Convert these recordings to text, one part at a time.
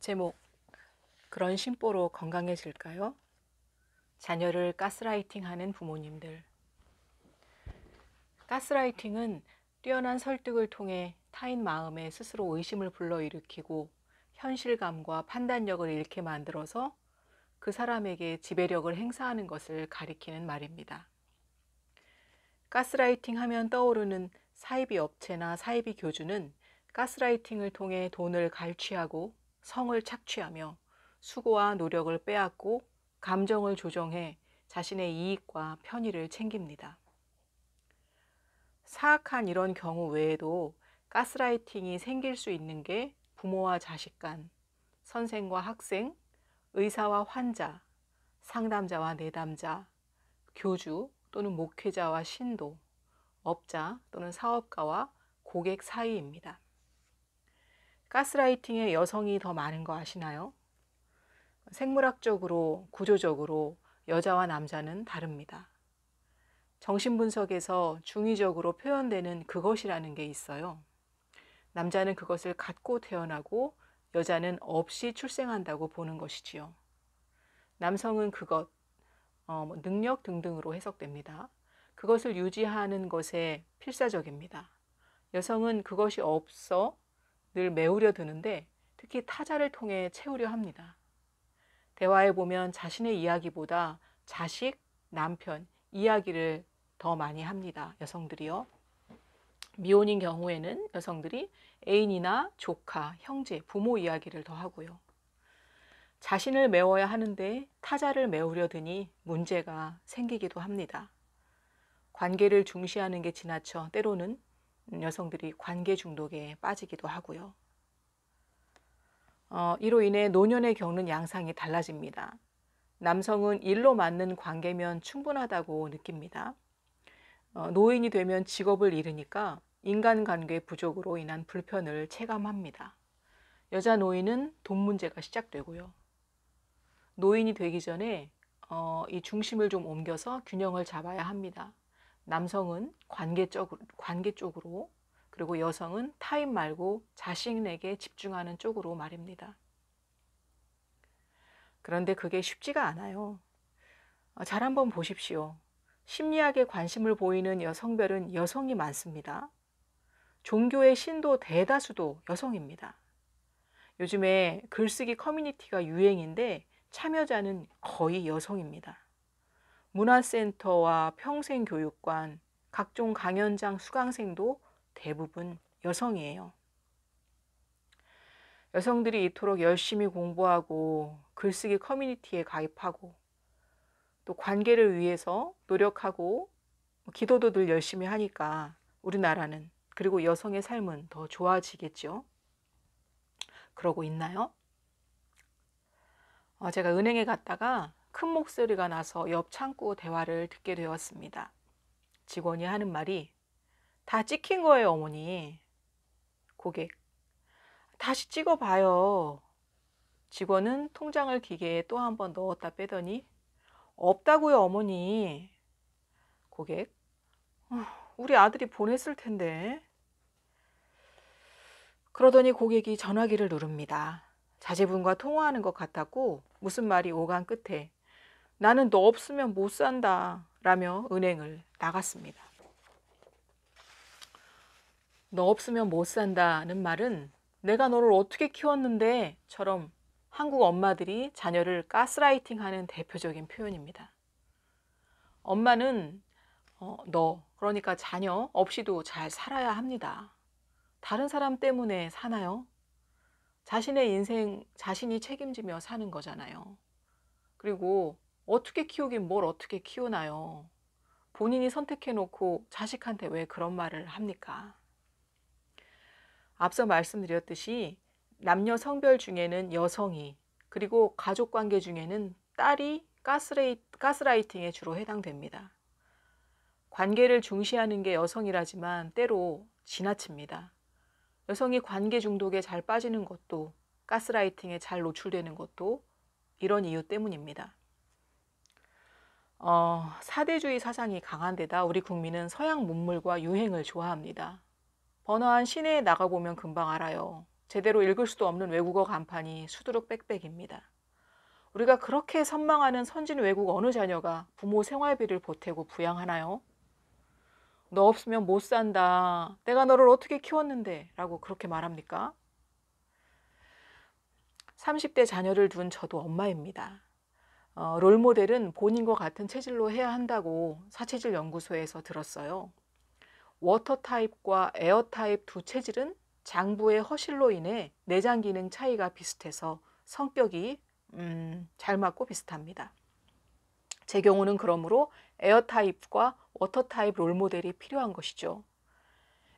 제목, 그런 심보로 건강해질까요? 자녀를 가스라이팅하는 부모님들. 가스라이팅은 뛰어난 설득을 통해 타인 마음에 스스로 의심을 불러일으키고 현실감과 판단력을 잃게 만들어서 그 사람에게 지배력을 행사하는 것을 가리키는 말입니다. 가스라이팅 하면 떠오르는 사이비 업체나 사이비 교주는 가스라이팅을 통해 돈을 갈취하고 성을 착취하며 수고와 노력을 빼앗고 감정을 조정해 자신의 이익과 편의를 챙깁니다. 사악한 이런 경우 외에도 가스라이팅이 생길 수 있는 게 부모와 자식 간, 선생과 학생, 의사와 환자, 상담자와 내담자, 교주 또는 목회자와 신도, 업자 또는 사업가와 고객 사이입니다. 가스라이팅에 여성이 더 많은 거 아시나요? 생물학적으로, 구조적으로 여자와 남자는 다릅니다. 정신분석에서 중의적으로 표현되는 그것이라는 게 있어요. 남자는 그것을 갖고 태어나고 여자는 없이 출생한다고 보는 것이지요. 남성은 그것, 능력 등등으로 해석됩니다. 그것을 유지하는 것에 필사적입니다. 여성은 그것이 없어 늘 메우려 드는데 특히 타자를 통해 채우려 합니다. 대화해 보면 자신의 이야기보다 자식, 남편 이야기를 더 많이 합니다. 여성들이요. 미혼인 경우에는 여성들이 애인이나 조카, 형제, 부모 이야기를 더 하고요. 자신을 메워야 하는데 타자를 메우려 드니 문제가 생기기도 합니다. 관계를 중시하는 게 지나쳐 때로는 여성들이 관계 중독에 빠지기도 하고요. 이로 인해 노년에 겪는 양상이 달라집니다. 남성은 일로 맞는 관계면 충분하다고 느낍니다. 노인이 되면 직업을 잃으니까 인간관계 부족으로 인한 불편을 체감합니다. 여자 노인은 돈 문제가 시작되고요. 노인이 되기 전에 이 중심을 좀 옮겨서 균형을 잡아야 합니다. 남성은 관계 쪽으로, 그리고 여성은 타인 말고 자신에게 집중하는 쪽으로 말입니다. 그런데 그게 쉽지가 않아요. 잘 한번 보십시오. 심리학에 관심을 보이는 여성별은 여성이 많습니다. 종교의 신도 대다수도 여성입니다. 요즘에 글쓰기 커뮤니티가 유행인데 참여자는 거의 여성입니다. 문화센터와 평생교육관, 각종 강연장 수강생도 대부분 여성이에요. 여성들이 이토록 열심히 공부하고 글쓰기 커뮤니티에 가입하고 또 관계를 위해서 노력하고 기도도 늘 열심히 하니까 우리나라는, 그리고 여성의 삶은 더 좋아지겠죠. 그러고 있나요? 제가 은행에 갔다가 큰 목소리가 나서 옆 창구 대화를 듣게 되었습니다. 직원이 하는 말이 다 찍힌 거예요, 어머니. 고객, 다시 찍어봐요. 직원은 통장을 기계에 또 한 번 넣었다 빼더니 없다고요, 어머니. 고객, 우리 아들이 보냈을 텐데. 그러더니 고객이 전화기를 누릅니다. 자제분과 통화하는 것 같았고 무슨 말이 오간 끝에 나는 너 없으면 못 산다 라며 은행을 나갔습니다. 너 없으면 못 산다는 말은 내가 너를 어떻게 키웠는데 처럼 한국 엄마들이 자녀를 가스라이팅하는 대표적인 표현입니다. 엄마는 너, 그러니까 자녀 없이도 잘 살아야 합니다. 다른 사람 때문에 사나요? 자신의 인생 자신이 책임지며 사는 거잖아요. 그리고 어떻게 키우긴 뭘 어떻게 키우나요? 본인이 선택해놓고 자식한테 왜 그런 말을 합니까? 앞서 말씀드렸듯이 남녀 성별 중에는 여성이, 그리고 가족관계 중에는 딸이 가스라이팅에 주로 해당됩니다. 관계를 중시하는 게 여성이라지만 때로 지나칩니다. 여성이 관계 중독에 잘 빠지는 것도, 가스라이팅에 잘 노출되는 것도 이런 이유 때문입니다. 사대주의 사상이 강한 데다 우리 국민은 서양 문물과 유행을 좋아합니다. 번화한 시내에 나가보면 금방 알아요. 제대로 읽을 수도 없는 외국어 간판이 수두룩 빽빽입니다. 우리가 그렇게 선망하는 선진 외국 어느 자녀가 부모 생활비를 보태고 부양하나요? 너 없으면 못 산다. 내가 너를 어떻게 키웠는데? 라고 그렇게 말합니까? 30대 자녀를 둔 저도 엄마입니다. 롤모델은 본인과 같은 체질로 해야 한다고 사체질 연구소에서 들었어요. 워터 타입과 에어 타입 두 체질은 장부의 허실로 인해 내장 기능 차이가 비슷해서 성격이 잘 맞고 비슷합니다. 제 경우는 그러므로 에어 타입과 워터 타입 롤모델이 필요한 것이죠.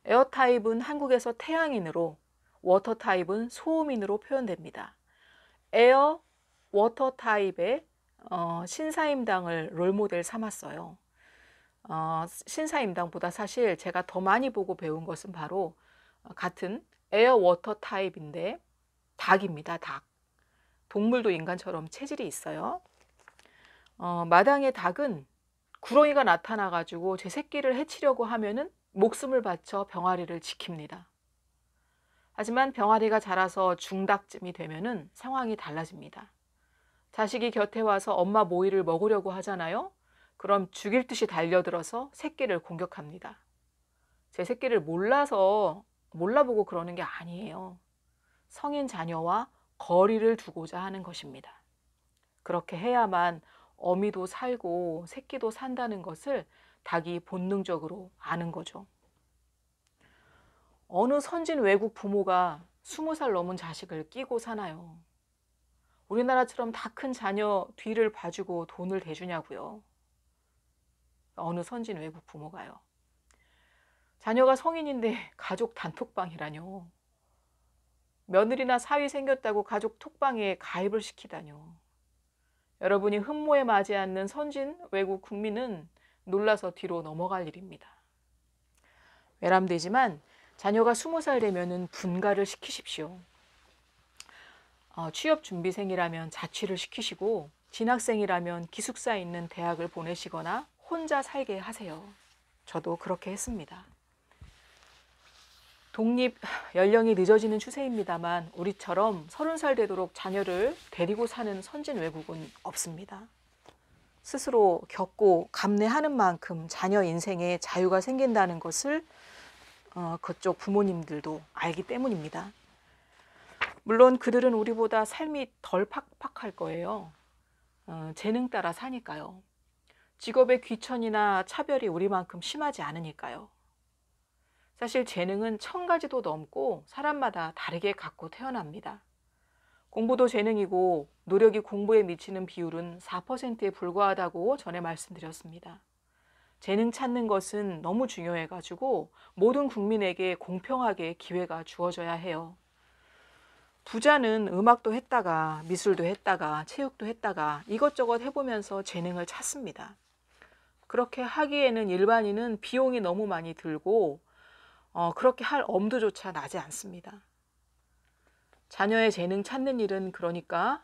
에어 타입은 한국에서 태양인으로, 워터 타입은 소음인으로 표현됩니다. 에어 워터 타입의 신사임당을 롤모델 삼았어요. 신사임당보다 사실 제가 더 많이 보고 배운 것은 바로 같은 에어 워터 타입인데 닭입니다. 닭. 동물도 인간처럼 체질이 있어요. 마당의 닭은 구렁이가 나타나가지고 제 새끼를 해치려고 하면은 목숨을 바쳐 병아리를 지킵니다. 하지만 병아리가 자라서 중닭쯤이 되면은 상황이 달라집니다. 자식이 곁에 와서 엄마 모이를 먹으려고 하잖아요. 그럼 죽일 듯이 달려들어서 새끼를 공격합니다. 제 새끼를 몰라보고 그러는 게 아니에요. 성인 자녀와 거리를 두고자 하는 것입니다. 그렇게 해야만 어미도 살고 새끼도 산다는 것을 닭이 본능적으로 아는 거죠. 어느 선진 외국 부모가 20살 넘은 자식을 끼고 사나요? 우리나라처럼 다 큰 자녀 뒤를 봐주고 돈을 대주냐고요. 어느 선진 외국 부모가요. 자녀가 성인인데 가족 단톡방이라뇨. 며느리나 사위 생겼다고 가족 톡방에 가입을 시키다뇨. 여러분이 흠모에 맞지 않는 선진 외국 국민은 놀라서 뒤로 넘어갈 일입니다. 외람되지만 자녀가 20살 되면은 분가를 시키십시오. 취업준비생이라면 자취를 시키시고 진학생이라면 기숙사에 있는 대학을 보내시거나 혼자 살게 하세요. 저도 그렇게 했습니다. 독립 연령이 늦어지는 추세입니다만 우리처럼 30살 되도록 자녀를 데리고 사는 선진 외국은 없습니다. 스스로 겪고 감내하는 만큼 자녀 인생에 자유가 생긴다는 것을 그쪽 부모님들도 알기 때문입니다. 물론 그들은 우리보다 삶이 덜 팍팍할 거예요. 재능 따라 사니까요. 직업의 귀천이나 차별이 우리만큼 심하지 않으니까요. 사실 재능은 1000가지도 넘고 사람마다 다르게 갖고 태어납니다. 공부도 재능이고 노력이 공부에 미치는 비율은 4%에 불과하다고 전에 말씀드렸습니다. 재능 찾는 것은 너무 중요해가지고 모든 국민에게 공평하게 기회가 주어져야 해요. 부자는 음악도 했다가 미술도 했다가 체육도 했다가 이것저것 해보면서 재능을 찾습니다. 그렇게 하기에는 일반인은 비용이 너무 많이 들고 그렇게 할 엄두조차 나지 않습니다. 자녀의 재능 찾는 일은 그러니까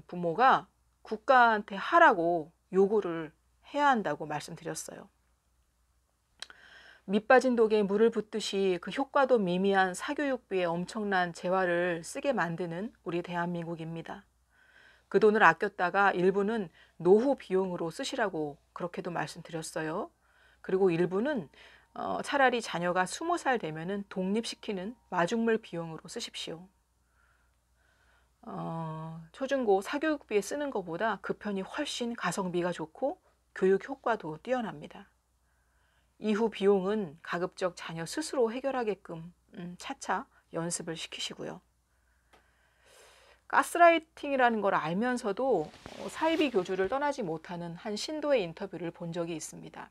부모가 국가한테 하라고 요구를 해야 한다고 말씀드렸어요. 밑 빠진 독에 물을 붓듯이 그 효과도 미미한 사교육비에 엄청난 재화를 쓰게 만드는 우리 대한민국입니다. 그 돈을 아꼈다가 일부는 노후 비용으로 쓰시라고 그렇게도 말씀드렸어요. 그리고 일부는 차라리 자녀가 20살 되면은 독립시키는 마중물 비용으로 쓰십시오. 초중고 사교육비에 쓰는 것보다 그 편이 훨씬 가성비가 좋고 교육 효과도 뛰어납니다. 이후 비용은 가급적 자녀 스스로 해결하게끔 차차 연습을 시키시고요. 가스라이팅이라는 걸 알면서도 사이비 교주를 떠나지 못하는 한 신도의 인터뷰를 본 적이 있습니다.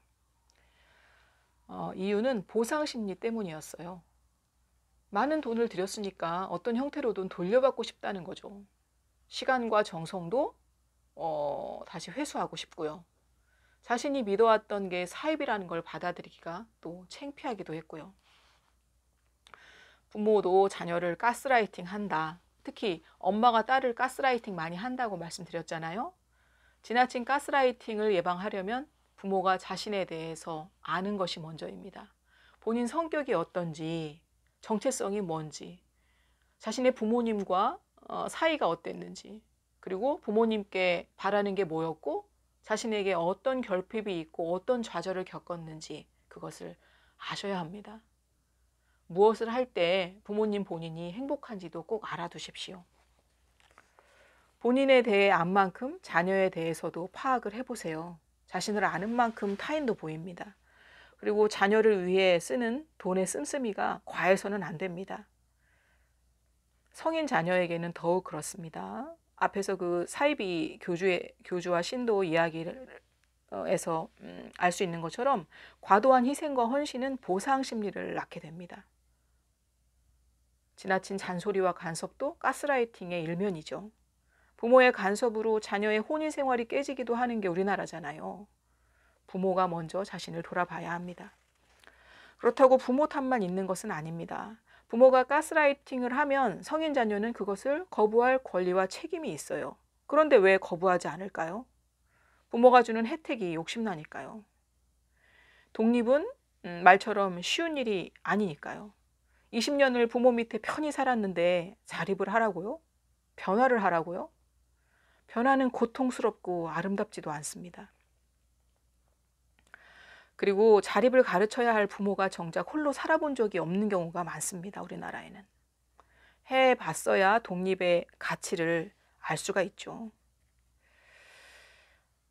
이유는 보상심리 때문이었어요. 많은 돈을 들였으니까 어떤 형태로든 돌려받고 싶다는 거죠. 시간과 정성도 다시 회수하고 싶고요. 자신이 믿어왔던 게 사입이라는 걸 받아들이기가 또 창피하기도 했고요. 부모도 자녀를 가스라이팅 한다. 특히 엄마가 딸을 가스라이팅 많이 한다고 말씀드렸잖아요. 지나친 가스라이팅을 예방하려면 부모가 자신에 대해서 아는 것이 먼저입니다. 본인 성격이 어떤지, 정체성이 뭔지, 자신의 부모님과 사이가 어땠는지, 그리고 부모님께 바라는 게 뭐였고 자신에게 어떤 결핍이 있고 어떤 좌절을 겪었는지 그것을 아셔야 합니다. 무엇을 할 때 부모님 본인이 행복한지도 꼭 알아두십시오. 본인에 대해 안 만큼 자녀에 대해서도 파악을 해보세요. 자신을 아는 만큼 타인도 보입니다. 그리고 자녀를 위해 쓰는 돈의 씀씀이가 과해서는 안 됩니다. 성인 자녀에게는 더욱 그렇습니다. 앞에서 그 사이비 교주와 신도 이야기에서 알 수 있는 것처럼 과도한 희생과 헌신은 보상 심리를 낳게 됩니다. 지나친 잔소리와 간섭도 가스라이팅의 일면이죠. 부모의 간섭으로 자녀의 혼인 생활이 깨지기도 하는 게 우리나라잖아요. 부모가 먼저 자신을 돌아봐야 합니다. 그렇다고 부모 탓만 있는 것은 아닙니다. 부모가 가스라이팅을 하면 성인 자녀는 그것을 거부할 권리와 책임이 있어요. 그런데 왜 거부하지 않을까요? 부모가 주는 혜택이 욕심나니까요. 독립은 말처럼 쉬운 일이 아니니까요. 20년을 부모 밑에 편히 살았는데 자립을 하라고요? 변화를 하라고요? 변화는 고통스럽고 아름답지도 않습니다. 그리고 자립을 가르쳐야 할 부모가 정작 홀로 살아본 적이 없는 경우가 많습니다. 우리나라에는. 해봤어야 독립의 가치를 알 수가 있죠.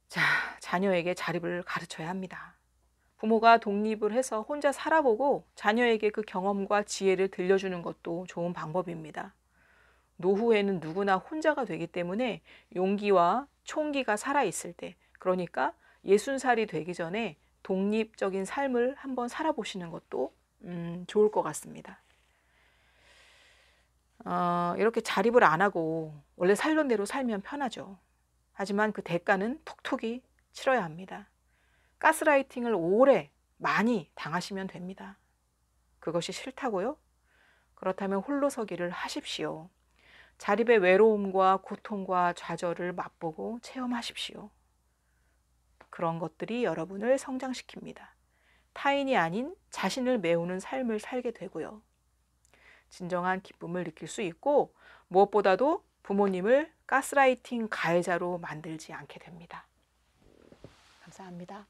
자, 자녀에게 자립을 가르쳐야 합니다. 부모가 독립을 해서 혼자 살아보고 자녀에게 그 경험과 지혜를 들려주는 것도 좋은 방법입니다. 노후에는 누구나 혼자가 되기 때문에 용기와 총기가 살아있을 때, 그러니까 60살이 되기 전에 독립적인 삶을 한번 살아보시는 것도 좋을 것 같습니다. 이렇게 자립을 안 하고 원래 살던 대로 살면 편하죠. 하지만 그 대가는 톡톡히 치러야 합니다. 가스라이팅을 오래 많이 당하시면 됩니다. 그것이 싫다고요? 그렇다면 홀로서기를 하십시오. 자립의 외로움과 고통과 좌절을 맛보고 체험하십시오. 그런 것들이 여러분을 성장시킵니다. 타인이 아닌 자신을 메우는 삶을 살게 되고요. 진정한 기쁨을 느낄 수 있고 무엇보다도 부모님을 가스라이팅 가해자로 만들지 않게 됩니다. 감사합니다.